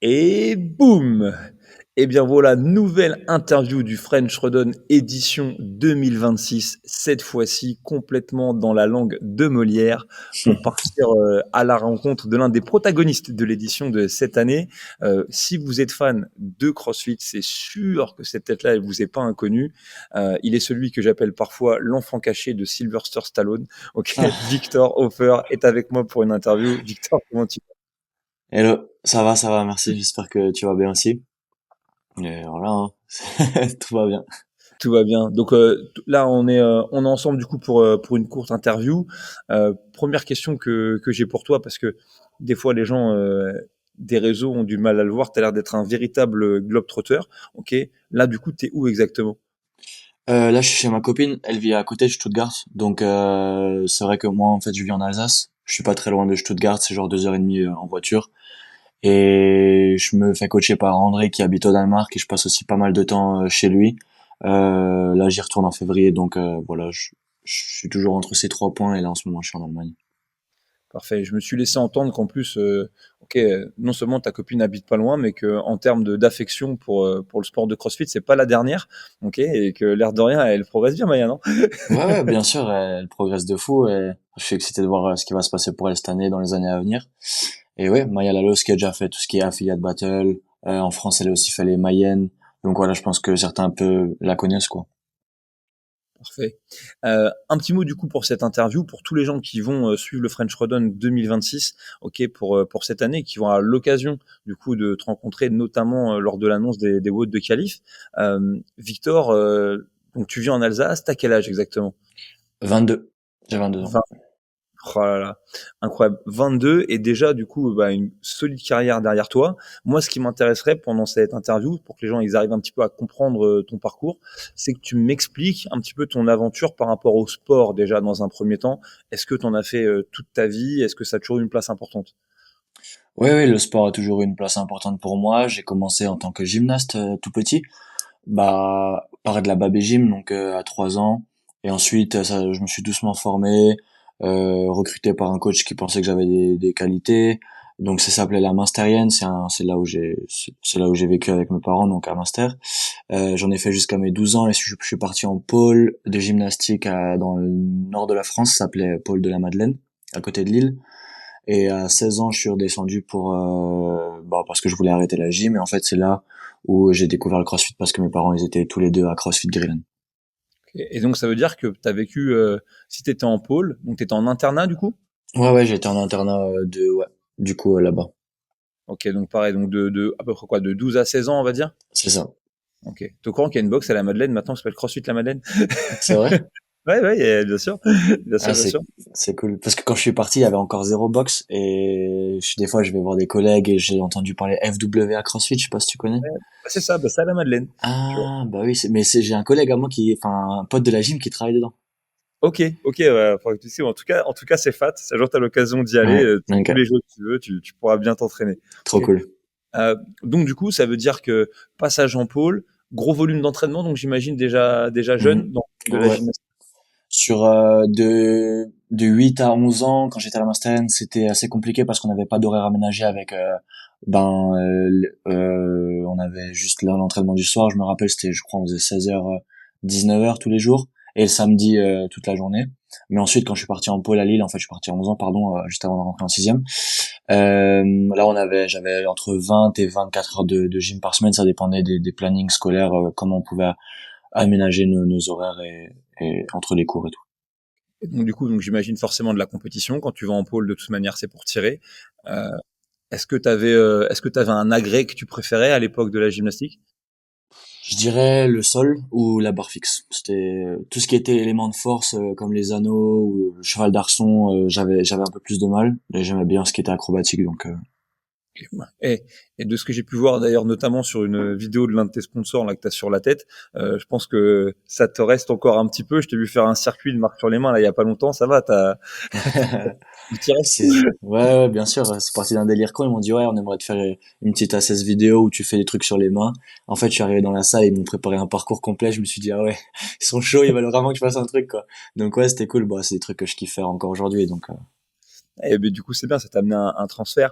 Et boum! Eh bien voilà, nouvelle interview du French Redon édition 2026, cette fois-ci complètement dans la langue de Molière, pour partir à la rencontre de l'un des protagonistes de l'édition de cette année. Si vous êtes fan de CrossFit, c'est sûr que cette tête-là, elle vous est pas inconnue. Il est celui que j'appelle parfois l'enfant caché de Sylvester Stallone. Ok, Victor Hofer est avec moi pour une interview. Victor, comment tu vas? Hello, ça va, merci. J'espère que tu vas bien aussi. Et voilà, hein. Tout va bien. Tout va bien. Donc là, on est ensemble du coup pour une courte interview. Première question que j'ai pour toi, parce que des fois les gens des réseaux ont du mal à le voir. Tu as l'air d'être un véritable globe-trotter. Ok. Là, du coup, t'es où exactement? Là, je suis chez ma copine. Elle vit à côté de Stuttgart, donc c'est vrai que moi, en fait, je vis en Alsace. Je suis pas très loin de Stuttgart, c'est genre 2h30 en voiture. Et je me fais coacher par André qui habite au Danemark et je passe aussi pas mal de temps chez lui. Là, j'y retourne en février, donc voilà, je suis toujours entre ces 3 points et là, en ce moment, je suis en Allemagne. Parfait. Je me suis laissé entendre qu'en plus, ok, non seulement ta copine habite pas loin, mais que en termes d'affection pour le sport de CrossFit, c'est pas la dernière. Ok, et que l'air de rien, elle progresse bien, Maya, non? Ouais, ouais, bien sûr, elle progresse de fou et je suis excité de voir ce qui va se passer pour elle cette année, dans les années à venir. Et ouais, Maya Lalos qui a déjà fait tout ce qui est affiliate battle, en France elle a aussi fait les Mayenne, donc voilà, je pense que certains un peu la connaissent quoi. Parfait. Un petit mot du coup pour cette interview, pour tous les gens qui vont suivre le French Rodon 2026, ok, pour cette année, qui vont avoir l'occasion du coup de te rencontrer, notamment lors de l'annonce des votes de qualif. Victor, donc tu vis en Alsace, t'as quel âge exactement? 22, j'ai 22 ans. Oh là là, incroyable. 22 et déjà du coup bah, une solide carrière derrière toi. Moi, ce qui m'intéresserait pendant cette interview, pour que les gens ils arrivent un petit peu à comprendre ton parcours, c'est que tu m'expliques un petit peu ton aventure par rapport au sport déjà dans un premier temps. Est-ce que tu en as fait toute ta vie? Est-ce que ça a toujours eu une place importante? Ouais, ouais, le sport a toujours eu une place importante pour moi. J'ai commencé en tant que gymnaste tout petit, bah par de la baby gym, donc à 3 ans. Et ensuite, ça, je me suis doucement formé, recruté par un coach qui pensait que j'avais des qualités. Donc ça s'appelait la Münstérienne, c'est là où j'ai vécu avec mes parents, donc à Münster. J'en ai fait jusqu'à mes 12 ans et je suis parti en pôle de gymnastique dans le nord de la France, ça s'appelait pôle de la Madeleine, à côté de Lille. Et à 16 ans, je suis redescendu parce que je voulais arrêter la gym. Et en fait, c'est là où j'ai découvert le CrossFit parce que mes parents, ils étaient tous les deux à CrossFit Greenland. Et donc ça veut dire que tu as vécu, si tu étais en pôle, donc tu étais en internat du coup? Ouais, ouais, j'étais en internat ouais, du coup, là-bas. Ok, donc pareil, donc de à peu près quoi, de 12 à 16 ans on va dire? C'est ça. Ok. T'es au courant qu'il y a une box à la Madeleine maintenant qui s'appelle CrossFit la Madeleine? C'est vrai? Ouais, ouais, bien sûr, bien sûr, Ah, bien sûr. c'est cool. Parce que quand je suis parti, il y avait encore zéro box. Et des fois, je vais voir des collègues et j'ai entendu parler FWA CrossFit, je sais pas si tu connais. Ouais, bah, c'est ça, bah, c'est à la Madeleine, tu vois. Ah, bah oui, j'ai un collègue à moi enfin, un pote de la gym qui travaille dedans. Ok, ok, ouais, faudrait que tu sais, en tout cas, c'est fat. Si un jour t'as l'occasion d'y aller, Ouais, ok. tous les jours que tu veux, tu pourras bien t'entraîner. Trop Ok. cool. Donc du coup, ça veut dire que passage en pôle, gros volume d'entraînement, donc j'imagine déjà jeune Mhm. dans de la Ouais. gymnastique. Sur de 8 à 11 ans, quand j'étais à la Masterend, c'était assez compliqué parce qu'on n'avait pas d'horaire aménagé avec on avait juste l'entraînement du soir, je me rappelle, c'était je crois on faisait 16h 19h tous les jours et le samedi toute la journée. Mais ensuite quand je suis parti en pôle à Lille, en fait je suis parti à 11 ans pardon, juste avant de rentrer en sixième. Là j'avais entre 20 et 24 heures de gym par semaine, ça dépendait des plannings scolaires, comment on pouvait aménager nos horaires et entre les cours et tout. Et donc du coup, donc j'imagine forcément de la compétition. Quand tu vas en pôle, de toute manière, c'est pour tirer. Euh, est-ce que t'avais un agrès que tu préférais à l'époque de la gymnastique? Je dirais le sol ou la barre fixe. C'était tout ce qui était éléments de force comme les anneaux ou le cheval d'arçon, j'avais un peu plus de mal, mais j'aimais bien ce qui était acrobatique donc Et, et de ce que j'ai pu voir d'ailleurs, notamment sur une vidéo de l'un de tes sponsors là que tu as sur la tête, je pense que ça te reste encore un petit peu. Je t'ai vu faire un circuit de marque sur les mains là il y a pas longtemps. Ça va, il t'y reste. c'est ouais, ouais, bien sûr, c'est parti d'un délire con, ils m'ont dit ouais, on aimerait te faire une petite assess vidéo où tu fais des trucs sur les mains. En fait, je suis arrivé dans la salle, ils m'ont préparé un parcours complet, je me suis dit ah ouais, ils sont chauds, ils veulent vraiment que je fasse un truc quoi. Donc ouais, c'était cool, bah c'est des trucs que je kiffe faire encore aujourd'hui donc Et beh, du coup, c'est bien, ça t'a amené un transfert.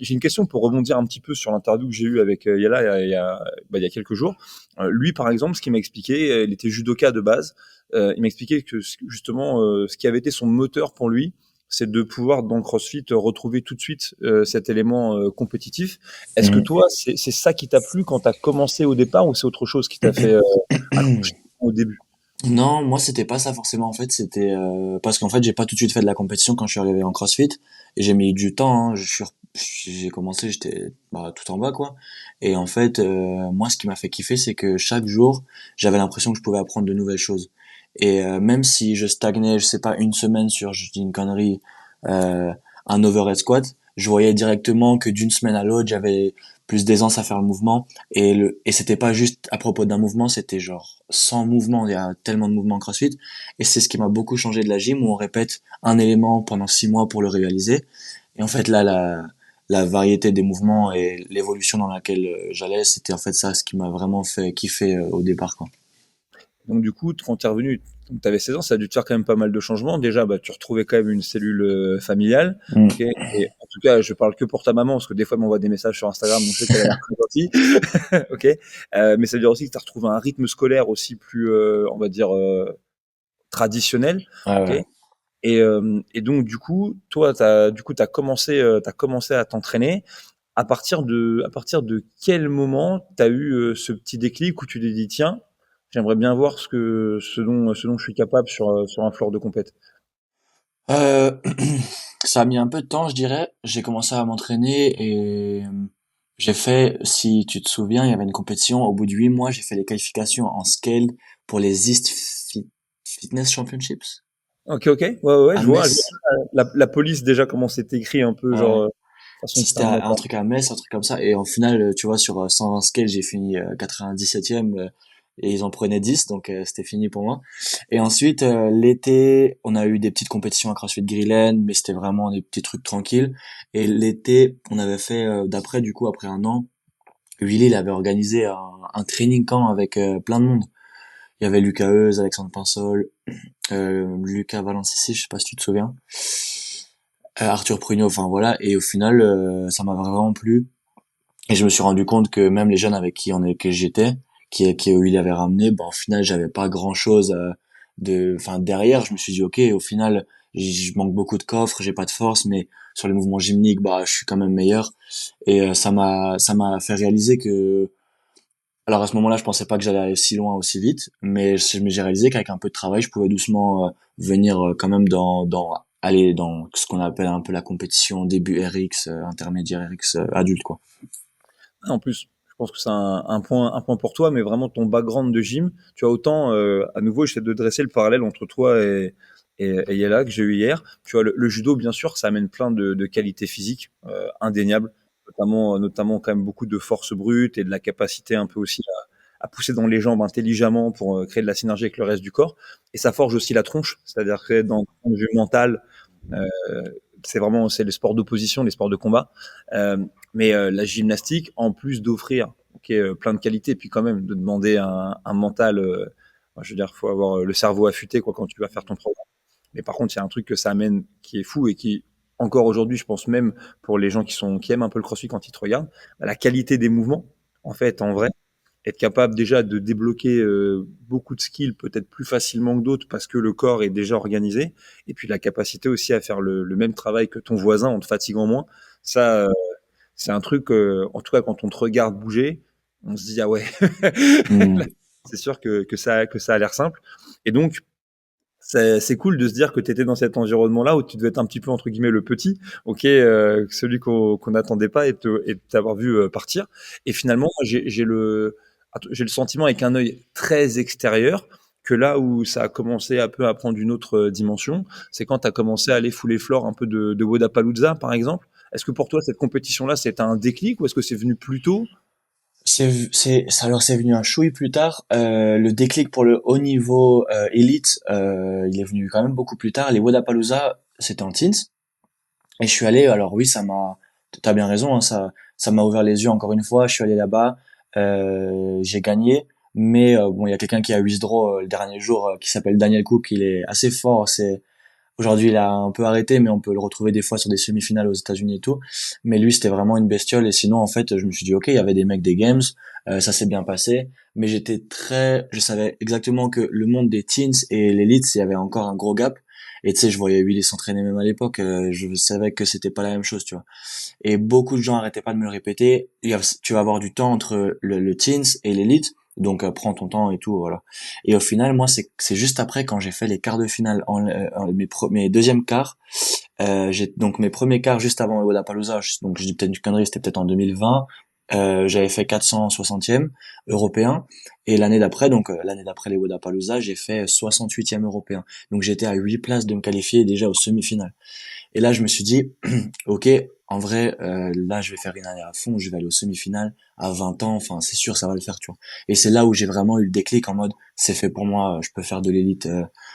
J'ai une question pour rebondir un petit peu sur l'interview que j'ai eue avec Yala il y a quelques jours. Lui, par exemple, ce qu'il m'a expliqué, il était judoka de base. Il m'a expliqué que justement, ce qui avait été son moteur pour lui, c'est de pouvoir dans le CrossFit retrouver tout de suite cet élément compétitif. Est-ce que Mhm. toi, c'est ça qui t'a plu quand tu as commencé au départ ou c'est autre chose qui t'a fait accrocher au début? Non, moi c'était pas ça forcément en fait, c'était parce qu'en fait j'ai pas tout de suite fait de la compétition quand je suis arrivé en CrossFit et j'ai mis du temps, hein. J'ai commencé, j'étais tout en bas quoi. Et en fait moi ce qui m'a fait kiffer c'est que chaque jour, j'avais l'impression que je pouvais apprendre de nouvelles choses. Et même si je stagnais, je sais pas, une semaine sur, je dis une connerie, euh, un overhead squat, je voyais directement que d'une semaine à l'autre, j'avais plus d'aisance à faire le mouvement et c'était pas juste à propos d'un mouvement, c'était genre 100 mouvements, il y a tellement de mouvements en CrossFit et c'est ce qui m'a beaucoup changé de la gym où on répète un élément pendant 6 mois pour le réaliser et en fait là la variété des mouvements et l'évolution dans laquelle j'allais, c'était en fait ça ce qui m'a vraiment fait kiffer au départ quoi. Donc du coup, quand tu es revenu, tu avais 16 ans, ça a dû te faire quand même pas mal de changements. Déjà, tu retrouvais quand même une cellule familiale. Ok. Mm. Et en tout cas, je parle que pour ta maman, parce que des fois, elle m'envoie des messages sur Instagram, donc je sais qu'elle a l'air très gentille. Ok. Mais ça veut dire aussi que tu as retrouvé un rythme scolaire aussi plus, on va dire, traditionnel. Ouais, Ok. ouais. Et donc du coup, toi, t'as commencé à t'entraîner. À partir de quel moment tu as eu ce petit déclic où tu t'es dit, tiens, j'aimerais bien voir ce dont je suis capable sur un floor de compète. Euh, Ça a mis un peu de temps, je dirais. J'ai commencé à m'entraîner et j'ai fait, si tu te souviens, il y avait une compétition. Au bout de 8 mois, j'ai fait les qualifications en scale pour les Fitness Championships Ok, ok, ouais, ouais, ouais, à je vois Metz. la police déjà comment c'est écrit un peu, genre, Ouais. façon Ça, c'était un expérimentale. truc à Metz, un truc comme ça. Et en final, tu vois, sur 120 scales, j'ai fini 97e et ils en prenaient 10, donc c'était fini pour moi. Et ensuite, l'été, on a eu des petites compétitions à CrossFit Grillen, mais c'était vraiment des petits trucs tranquilles. Et l'été, on avait fait, d'après, du coup, après un an, Willy, il avait organisé un training camp avec plein de monde. Il y avait Lucas Euse, Alexandre Pinsol, Lucas Valencissi, je sais pas si tu te souviens, Arthur Pruneau, enfin voilà. Et au final, ça m'a vraiment plu. Et je me suis rendu compte que même les jeunes avec que j'étais, qui il avait ramené, au final, j'avais pas grand chose enfin, derrière, je me suis dit, ok, au final, je manque beaucoup de coffres, j'ai pas de force, mais sur les mouvements gymniques, je suis quand même meilleur. Et ça m'a fait réaliser que, alors à ce moment-là, je pensais pas que j'allais aller si loin aussi vite, mais j'ai réalisé qu'avec un peu de travail, je pouvais doucement venir quand même aller dans ce qu'on appelle un peu la compétition début RX, intermédiaire RX, adulte, quoi. En plus, je pense que c'est un point pour toi, mais vraiment ton background de gym, tu vois, autant, à nouveau, j'essaie de dresser le parallèle entre toi et Yala que j'ai eu hier. Tu vois, le judo, bien sûr, ça amène plein de qualités physiques indéniables, notamment quand même beaucoup de force brute et de la capacité un peu aussi à pousser dans les jambes intelligemment pour créer de la synergie avec le reste du corps. Et ça forge aussi la tronche, c'est-à-dire que dans le point de vue mental, euh, c'est les sports d'opposition, les sports de combat. Euh, mais la gymnastique, en plus d'offrir plein de qualités, puis quand même de demander un mental, je veux dire, faut avoir le cerveau affûté quoi quand tu vas faire ton programme. Mais par contre, il y a un truc que ça amène qui est fou et qui encore aujourd'hui, je pense même pour les gens qui aiment un peu le crossfit quand ils te regardent, la qualité des mouvements, en fait, en vrai, être capable déjà de débloquer beaucoup de skills peut-être plus facilement que d'autres parce que le corps est déjà organisé et puis la capacité aussi à faire le même travail que ton voisin en te fatiguant moins, ça c'est un truc en tout cas quand on te regarde bouger, on se dit ah ouais Hmm. c'est sûr que ça a l'air simple et donc c'est cool de se dire que tu étais dans cet environnement-là où tu devais être un petit peu entre guillemets le petit, ok, celui qu'on n'attendait pas et de t'avoir vu partir. Et finalement, moi, j'ai le sentiment avec un œil très extérieur que là où ça a commencé un peu à prendre une autre dimension, c'est quand tu as commencé à aller fouler floor un peu de Wodapalooza, par exemple. Est-ce que pour toi, cette compétition-là, c'était un déclic ou est-ce que c'est venu plus tôt? Alors c'est venu un chouï plus tard. Le déclic pour le haut niveau élite, il est venu quand même beaucoup plus tard. Les Wodapalooza, c'était en teens. Et je suis allé, alors oui, t'as bien raison, hein, ça m'a ouvert les yeux encore une fois. Je suis allé là-bas, j'ai gagné. Mais bon, il y a quelqu'un qui a withdraw le dernier jour qui s'appelle Daniel Cook. Il est assez fort. Aujourd'hui, il a un peu arrêté, mais on peut le retrouver des fois sur des semi-finales aux États-Unis et tout. Mais lui, c'était vraiment une bestiole. Et sinon, en fait, je me suis dit, ok, il y avait des mecs des games, ça s'est bien passé. Mais je savais exactement que le monde des teens et l'élite, il y avait encore un gros gap. Et tu sais, je voyais Willy s'entraîner même à l'époque. Je savais que c'était pas la même chose, tu vois. Et beaucoup de gens arrêtaient pas de me le répéter. Tu vas avoir du temps entre le teens et l'élite. Donc prends ton temps et tout, voilà. Et au final, moi, c'est juste après quand j'ai fait les quarts de finale, mes deuxièmes quarts, j'ai donc mes premiers quarts juste avant le Wodapalooza. Donc je dis peut-être une connerie, c'était peut-être en 2020. J'avais fait 460e européen, et l'année d'après, donc l'année d'après les Wodapalooza, j'ai fait 68e européen. Donc j'étais à 8 places de me qualifier déjà aux semi-finales. Et là, je me suis dit, ok, en vrai, là, je vais faire une année à fond, je vais aller aux semi-finales à 20 ans, enfin, c'est sûr, ça va le faire, tu vois. Et c'est là où j'ai vraiment eu le déclic en mode, c'est fait pour moi, je peux faire de l'élite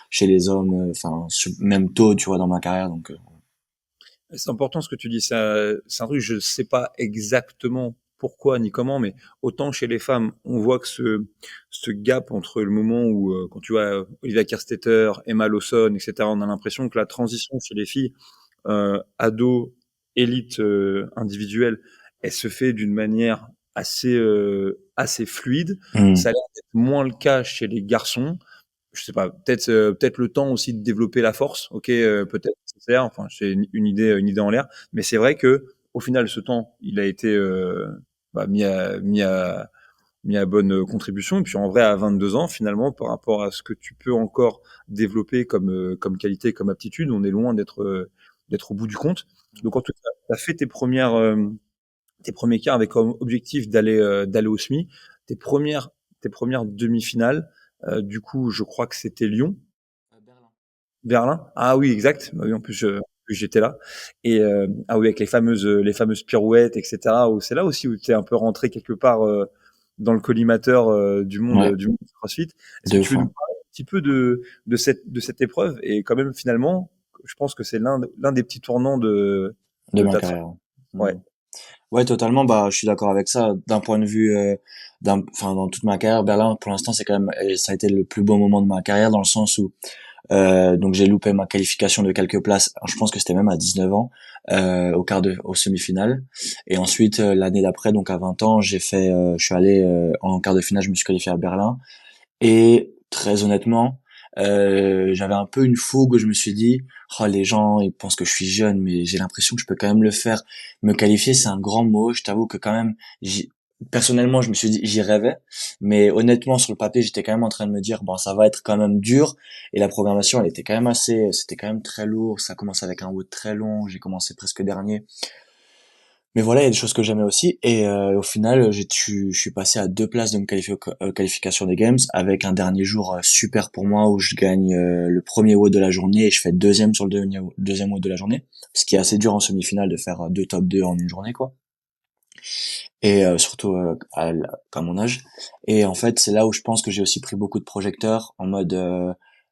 chez les hommes, enfin, même tôt, tu vois, dans ma carrière, donc. C'est important ce que tu dis. Ça, c'est un truc, je sais pas exactement pourquoi ni comment, mais autant chez les femmes, on voit que ce gap entre le moment où, quand tu vois Olivia Kerstetter, Emma Lawson, etc., on a l'impression que la transition chez les filles, ado, élite individuelle, elle se fait d'une manière assez fluide. Ça Hmm. a l'air d'être moins le cas chez les garçons. Je sais pas, peut-être le temps aussi de développer la force. Ok, peut-être nécessaire. Enfin, c'est une idée en l'air, mais c'est vrai que au final, ce temps, il a été mis à bonne contribution. Et puis en vrai, à 22 ans, finalement, par rapport à ce que tu peux encore développer comme qualité, comme aptitude, on est loin d'être au bout du compte. Donc en tout cas, tu as fait tes premiers quarts avec comme objectif d'aller au SMI. Tes premières, tes premières demi-finales, du coup, je crois que c'était Lyon, Berlin. Berlin. Ah oui, exact. Bah oui, en plus, j'étais là. Et ah oui, avec les fameuses pirouettes, etc. Où c'est là aussi où tu es un peu rentré quelque part dans le collimateur Ouais, du monde du CrossFit. Est-ce que de tu ouf, veux nous hein, parler un petit peu de cette épreuve et quand même finalement, je pense que c'est l'un des petits tournants de de ma ta carrière. ouais. Hmm. Ouais, totalement. Bah, je suis d'accord avec ça. D'un point de vue, enfin, dans toute ma carrière, Berlin, pour l'instant, c'est quand même, et ça a été le plus beau moment de ma carrière dans le sens où, donc j'ai loupé ma qualification de quelques places. Alors, je pense que c'était même à 19 ans, au semi-finale. Et ensuite, l'année d'après, donc à 20 ans, je suis allé en quart de finale, je me suis qualifié à Berlin. Et très honnêtement, j'avais un peu une fougue où je me suis dit, oh, les gens, ils pensent que je suis jeune, mais j'ai l'impression que je peux quand même le faire. Me qualifier, c'est un grand mot. Je t'avoue que quand même, personnellement, je me suis dit, j'y rêvais. Mais honnêtement, sur le papier, j'étais quand même en train de me dire, bon, ça va être quand même dur. Et la programmation, elle était quand même c'était quand même très lourd. Ça commence avec un WOD très long. J'ai commencé presque dernier. Mais voilà, il y a des choses que j'aimais aussi. Et au final, je suis passé à 2 places de me qualifier aux qualifications des Games avec un dernier jour super pour moi où je gagne le premier WOD de la journée et je fais deuxième sur le deuxième WOD de la journée. Ce qui est assez dur en semi-finale de faire deux top 2 en une journée, quoi. Et surtout à mon âge. Et en fait, c'est là où je pense que j'ai aussi pris beaucoup de projecteurs en mode...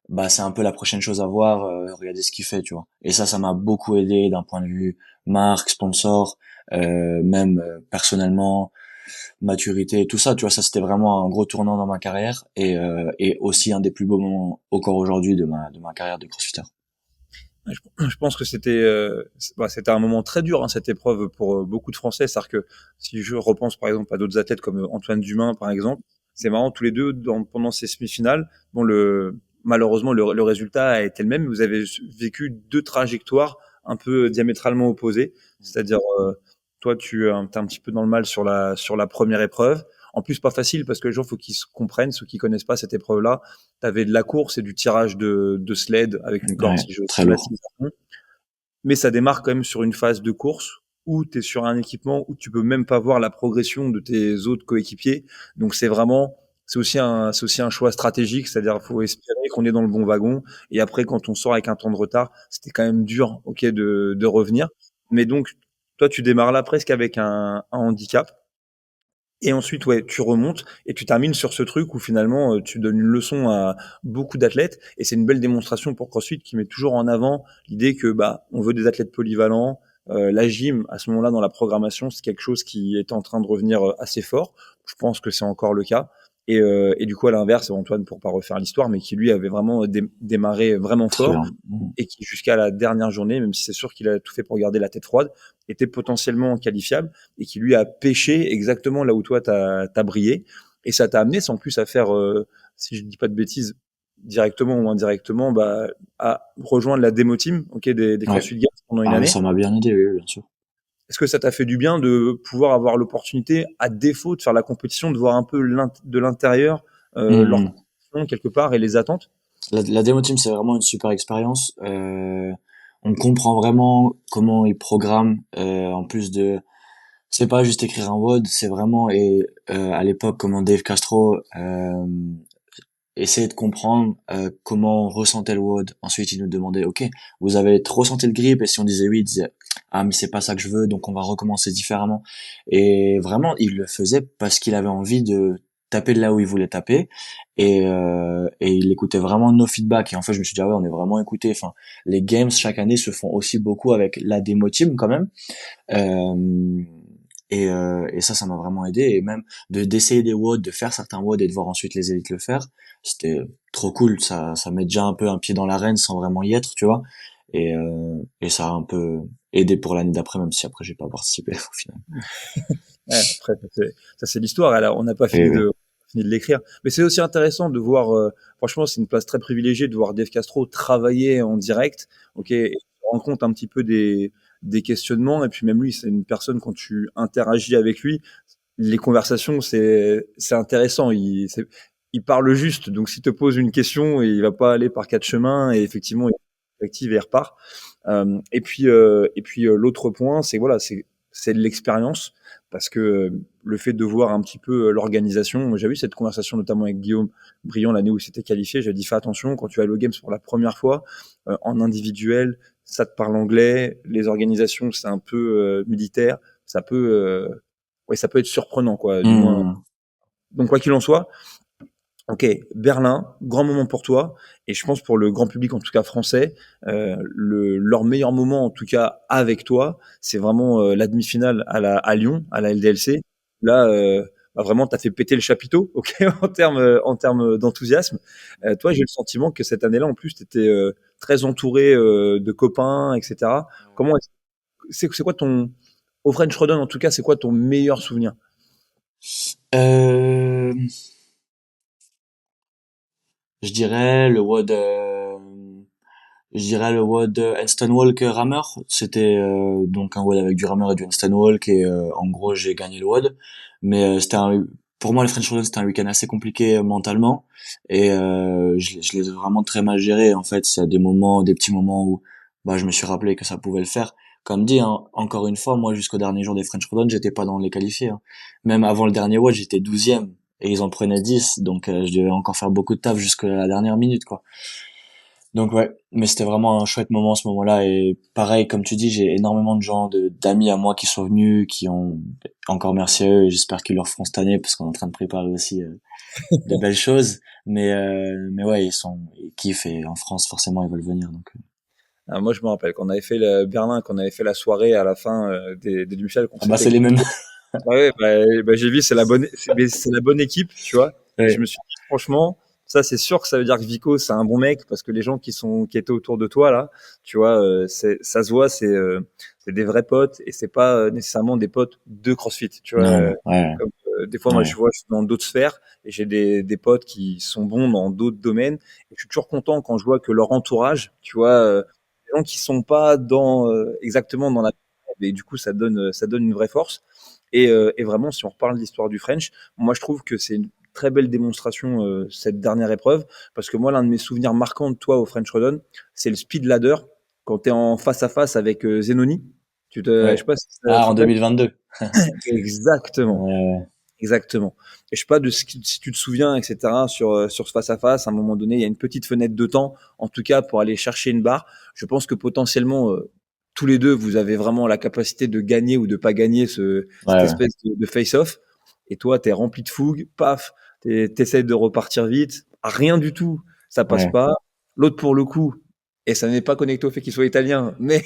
bah c'est un peu la prochaine chose à voir, regardez ce qu'il fait, tu vois. Et ça m'a beaucoup aidé d'un point de vue marque, sponsor, même personnellement, maturité, tout ça, tu vois, ça c'était vraiment un gros tournant dans ma carrière et aussi un des plus beaux moments encore aujourd'hui de ma carrière de crossfitter. Je pense que c'était un moment très dur, hein, cette épreuve pour beaucoup de Français. C'est-à-dire que si je repense par exemple à d'autres athlètes comme Antoine Dumain, par exemple, c'est marrant, tous les deux, pendant ces semi-finales, bon, malheureusement, le résultat a été le même. Vous avez vécu deux trajectoires un peu diamétralement opposées. C'est-à-dire, toi, tu es un petit peu dans le mal sur la première épreuve. En plus, pas facile parce que les gens, faut qu'ils se comprennent, ceux qui connaissent pas cette épreuve-là. Tu avais de la course et du tirage de sled avec une corde, Ouais, si je très lourd. schématise à fond. Mais ça démarre quand même sur une phase de course où tu es sur un équipement où tu peux même pas voir la progression de tes autres coéquipiers. Donc c'est aussi un choix stratégique, c'est-à-dire il faut espérer qu'on est dans le bon wagon. Et après, quand on sort avec un temps de retard, c'était quand même dur, ok, de revenir. Mais donc, toi, tu démarres là presque avec un handicap. Et ensuite, ouais, tu remontes et tu termines sur ce truc où finalement, tu donnes une leçon à beaucoup d'athlètes. Et c'est une belle démonstration pour CrossFit qui met toujours en avant l'idée que bah, on veut des athlètes polyvalents. La gym, à ce moment-là, dans la programmation, c'est quelque chose qui est en train de revenir assez fort. Je pense que c'est encore le cas. Et du coup, à l'inverse, Antoine, pour pas refaire l'histoire, mais qui lui avait vraiment démarré vraiment Très fort bien. et qui jusqu'à la dernière journée, même si c'est sûr qu'il a tout fait pour garder la tête froide, était potentiellement qualifiable et qui lui a pêché exactement là où toi t'as brillé. Et ça t'a amené sans plus à faire, si je dis pas de bêtises, directement ou indirectement, bah, à rejoindre la démo team, ok, des Ouais. CrossFit Games pendant une Ah, mais année. ça m'a bien aidé, oui, oui, bien sûr. Est-ce que ça t'a fait du bien de pouvoir avoir l'opportunité, à défaut de faire la compétition, de voir un peu de l'intérieur leur Mhm. compétition quelque part et les attentes? La démo team, c'est vraiment une super expérience. On comprend vraiment comment ils programment. En plus de, c'est pas juste écrire un WOD, c'est vraiment et à l'époque comment Dave Castro essayait de comprendre comment on ressentait le WOD. Ensuite, il nous demandait, ok, vous avez trop ressenti le grip, et si on disait oui, il disait ah mais c'est pas ça que je veux, donc on va recommencer différemment. Et vraiment, il le faisait parce qu'il avait envie de taper de là où il voulait taper et il écoutait vraiment nos feedbacks et en fait je me suis dit ah ouais on est vraiment écouté. Enfin les games chaque année se font aussi beaucoup avec la démo team quand même. euh, et ça m'a vraiment aidé et même de d'essayer des WOD, de faire certains WOD et de voir ensuite les élites le faire, c'était trop cool. Ça met déjà un peu un pied dans l'arène sans vraiment y être, tu vois. Et ça a un peu aidé pour l'année d'après, même si après j'ai pas participé au final. Ouais, après, ça, c'est l'histoire. Alors, on n'a pas Et oui. fini de l'écrire. Mais c'est aussi intéressant de voir, franchement, c'est une place très privilégiée de voir Dave Castro travailler en direct, ok, et se rendre compte un petit peu des questionnements. Et puis même lui, c'est une personne, quand tu interagis avec lui, les conversations, c'est intéressant. Il parle juste. Donc, s'il te pose une question, il va pas aller par quatre chemins. Et effectivement, il est actif et il repart. L'autre point, c'est voilà, c'est de l'expérience parce que le fait de voir un petit peu l'organisation. Moi, j'avais eu cette conversation notamment avec Guillaume Briand l'année où il s'était qualifié. J'ai dit fais attention quand tu vas au Games pour la première fois en individuel, ça te parle anglais, les organisations c'est un peu militaire, ça peut ouais, ça peut être surprenant quoi, du moins. Hmm. Donc quoi qu'il en soit, ok, Berlin, grand moment pour toi, et je pense pour le grand public, en tout cas français, leur meilleur moment, en tout cas avec toi, c'est vraiment la demi-finale à Lyon, à la LDLC. Là, bah, vraiment, t'as fait péter le chapiteau, ok, en termes d'enthousiasme. Toi, j'ai le sentiment que cette année-là, en plus, t'étais très entouré de copains, etc. Comment c'est quoi ton au French Rodon, en tout cas, c'est quoi ton meilleur souvenir? Euh, je dirais le WOD je dirais le WOD handstand walk rammer. C'était donc un WOD avec du rammer et du handstand walk et en gros j'ai gagné le WOD. Mais pour moi le French Open c'était un week-end assez compliqué mentalement et je l'ai vraiment très mal géré. En fait, c'est des petits moments où bah je me suis rappelé que ça pouvait le faire. Comme dit, hein, encore une fois, moi jusqu'au dernier jour des French Open, j'étais pas dans les qualifiés. Hein. Même avant le dernier WOD, j'étais 12e et ils en prenaient 10, donc je devais encore faire beaucoup de taf jusqu'à la dernière minute quoi. Donc ouais, mais c'était vraiment un chouette moment ce moment-là et pareil comme tu dis, j'ai énormément de gens d'amis à moi qui sont venus, qui ont encore merci à eux et j'espère qu'ils leur feront cette année parce qu'on est en train de préparer aussi de belles choses. Mais ouais, ils kiffent et en France forcément ils veulent venir donc. Ah, moi, je me rappelle qu'on avait fait le Berlin, qu'on avait fait la soirée à la fin des demi-finales, qu'on Ah bah s'était c'est les mêmes. qualifié. Ouais, bah, j'ai vu, c'est la bonne équipe, tu vois. Et je Ouais. me suis dit, franchement, ça, c'est sûr que ça veut dire que Vico, c'est un bon mec, parce que les gens qui étaient autour de toi, là, tu vois, ça se voit, c'est des vrais potes, et c'est pas nécessairement des potes de CrossFit, tu vois. Non non ouais Comme, des fois, moi, ouais je suis dans d'autres sphères, et j'ai des potes qui sont bons dans d'autres domaines, et je suis toujours content quand je vois que leur entourage, tu vois, des gens qui sont pas exactement dans la, et du coup, ça donne une vraie force. Et vraiment, si on reparle de l'histoire du French, moi je trouve que c'est une très belle démonstration cette dernière épreuve, parce que moi l'un de mes souvenirs marquants de toi au French Rodon, c'est le speed ladder quand tu es en face à face avec Zenoni. Je sais ouais. pas si ça te Ah en rappelle. 2022. Exactement, Ouais exactement. Et je sais pas si tu te souviens, etc. Sur ce face à face, à un moment donné, il y a une petite fenêtre de temps, en tout cas pour aller chercher une barre. Je pense que potentiellement tous les deux, vous avez vraiment la capacité de gagner ou de pas gagner cette ouais ouais. espèce de face-off. Et toi, tu es rempli de fougue, paf, t'essayes de repartir vite, rien du tout, ça passe Ouais. pas. L'autre, pour le coup, et ça n'est pas connecté au fait qu'il soit italien, mais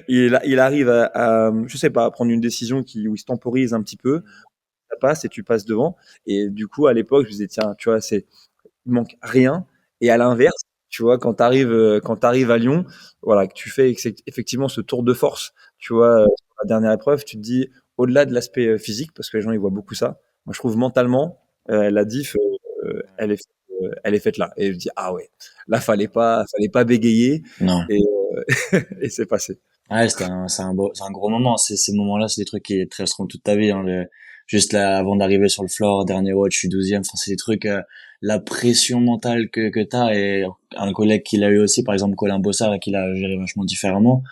il arrive je sais pas, à prendre une décision où il se temporise un petit peu, passe et tu passes devant. Et du coup, à l'époque, je me disais, tiens, tu vois, il manque rien. Et à l'inverse, tu vois, quand t'arrives à Lyon, voilà, que tu fais effectivement ce tour de force, tu vois, sur la dernière épreuve, tu te dis, au-delà de l'aspect physique, parce que les gens, ils voient beaucoup ça, moi, je trouve mentalement, la diff, elle est faite là. Et je dis, ah ouais, là, fallait pas bégayer. Non. Et, et c'est passé. Ouais, c'est un gros moment. Ces moments-là, c'est des trucs qui te resteront toute ta vie, hein. Juste là, avant d'arriver sur le floor, dernier watch, je suis 12e. Enfin, c'est des trucs, la pression mentale que t'as, et un collègue qui l'a eu aussi, par exemple, Colin Bossard, qui l'a géré vachement différemment.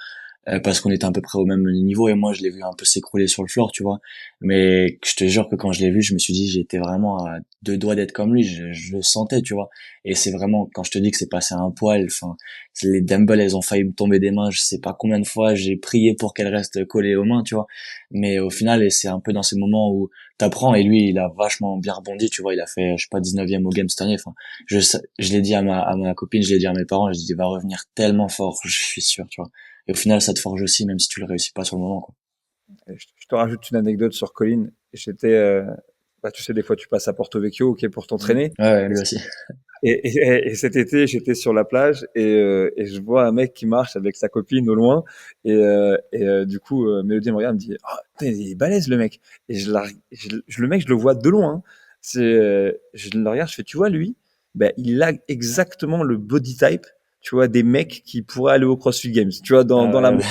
Parce qu'on était à peu près au même niveau, et moi je l'ai vu un peu s'écrouler sur le floor, tu vois. Mais je te jure que quand je l'ai vu, je me suis dit, j'étais vraiment à deux doigts d'être comme lui, je le sentais, tu vois. Et c'est vraiment, quand je te dis que c'est passé à un poil, enfin, les dumbbells, elles ont failli me tomber des mains, je sais pas combien de fois j'ai prié pour qu'elles restent collées aux mains, tu vois. Mais au final, et c'est un peu dans ces moments où t'apprends, et lui, il a vachement bien rebondi, tu vois. Il a fait, je sais pas, 19e au game cette année. Enfin, je l'ai dit à ma copine, je l'ai dit à mes parents, je dit, il va revenir tellement fort, je suis sûr, tu vois. Et au final, ça te forge aussi, même si tu le réussis pas sur le moment, quoi. Et je te rajoute une anecdote sur Colin. J'étais, bah, tu sais, des fois, tu passes à Porto Vecchio, ok, pour Mhm. t'entraîner. Ouais, ouais, lui aussi. Et cet été, j'étais sur la plage et je vois un mec qui marche avec sa copine au loin. Du coup, Mélodie me regarde, me dit, ah, putain, il est balèze le mec. Et le mec, je le vois de loin, hein. Je le regarde, je fais, tu vois, lui, ben, il a exactement le body type, tu vois, des mecs qui pourraient aller au CrossFit Games, tu vois, dans la Ah mode,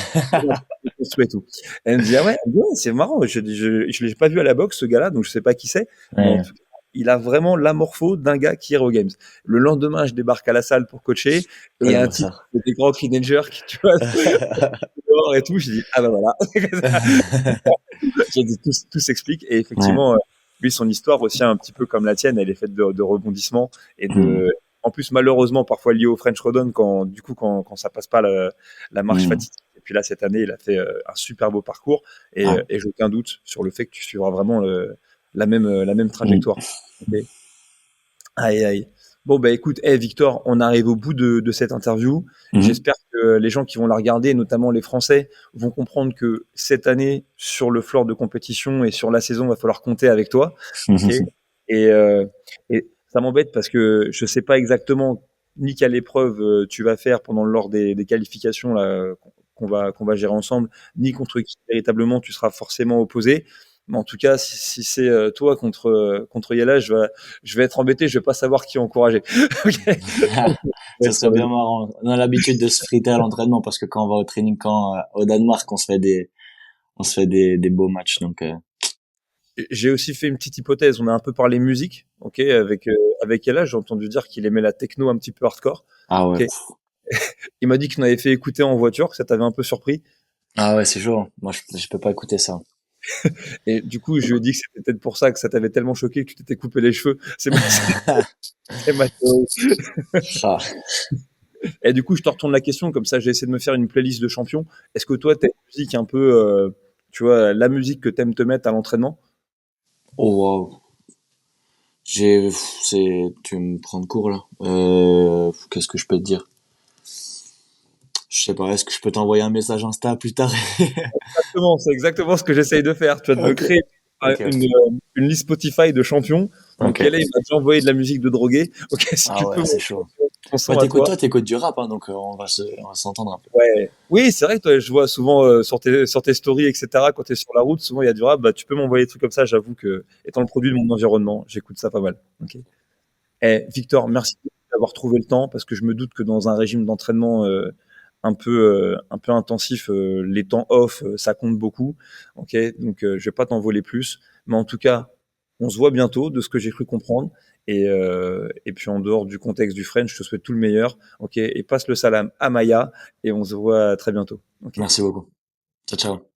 ouais. construit et tout. Elle me dit, ah ouais, ouais, c'est marrant, je l'ai pas vu à la boxe, ce gars-là, donc je sais pas qui c'est, mais en Ouais, tout cas, il a vraiment l'amorpho d'un gars qui ira aux Games. Le lendemain, je débarque à la salle pour coacher et il y Paul a un type Bossard. avec des grands clean and jerk, tu vois, dehors et tout. Je dis, ah ben voilà. J'ai dit, tout s'explique. Et Ouais. effectivement, lui, son histoire aussi, un petit peu comme la tienne, elle est faite de rebondissements et Mhm. en plus, malheureusement, parfois lié au French Rodon quand ça passe pas la marche Mhm. fatigue. Et puis là, cette année, il a fait un super beau parcours Ouais. et j'ai aucun doute sur le fait que tu suivras vraiment la même Mhm. trajectoire. Ok. Aïe, aïe. Bon, bah écoute, Victor, on arrive au bout de cette interview. Mhm. J'espère que les gens qui vont la regarder, notamment les Français, vont comprendre que cette année, sur le floor de compétition et sur la saison, va falloir compter avec toi. OK? Et ça m'embête parce que je sais pas exactement ni quelle épreuve tu vas faire lors des qualifications là, qu'on va gérer ensemble, ni contre qui véritablement tu seras forcément opposé. Mais en tout cas, si c'est toi contre Yala, je vais être embêté, je vais pas savoir qui encourager. Ok. Je vais Ce être serait embêté. bien marrant. On a l'habitude de se friter à l'entraînement, parce que quand on va au training camp au Danemark, on se fait des beaux matchs. Donc, J'ai aussi fait une petite hypothèse. On a un peu parlé musique, ok, avec Yala. J'ai entendu dire qu'il aimait la techno un petit peu hardcore. ah ouais. Ok. Il m'a dit qu'il en avait fait écouter en voiture, que ça t'avait un peu surpris. Ah ouais, c'est chaud, hein. Moi, je peux pas écouter ça. Et du coup, je lui ai dit que c'était peut-être pour ça que ça t'avait tellement choqué que tu t'étais coupé les cheveux. C'est ma théorie. Ah. Et du coup, je te retourne la question, comme ça, j'ai essayé de me faire une playlist de champions. Est-ce que toi, t'as une musique un peu, tu vois, la musique que t'aimes te mettre à l'entraînement? Oh wow. Tu me prends de court là. Qu'est-ce que je peux te dire? Je sais pas. Est-ce que je peux t'envoyer un message Insta plus tard? Exactement, c'est exactement ce que j'essaye de faire. Tu vas de me Ok. créer Ok. une liste Spotify de champions. Donc, elle Ok. il m'a déjà envoyé de la musique de drogué. Ok, si Ah tu peux ouais, c'est m'envoyer chaud. ton Bah son à toi. t'écoutes du rap, hein, donc on va s'entendre un peu. Ouais. Oui, c'est vrai que toi, je vois souvent sur tes stories, etc., quand tu es sur la route, souvent il y a du rap. Bah, tu peux m'envoyer des trucs comme ça. J'avoue que, étant le produit de mon environnement, j'écoute ça pas mal. Ok. Victor, merci d'avoir trouvé le temps parce que je me doute que dans un régime d'entraînement un peu intensif, les temps off, ça compte beaucoup. Ok, donc je vais pas t'en voler plus, mais en tout cas, on se voit bientôt, de ce que j'ai cru comprendre. Et puis en dehors du contexte du French, je te souhaite tout le meilleur. Ok, et passe le salam à Maya et on se voit très bientôt. Ok. Merci beaucoup. Ciao, ciao.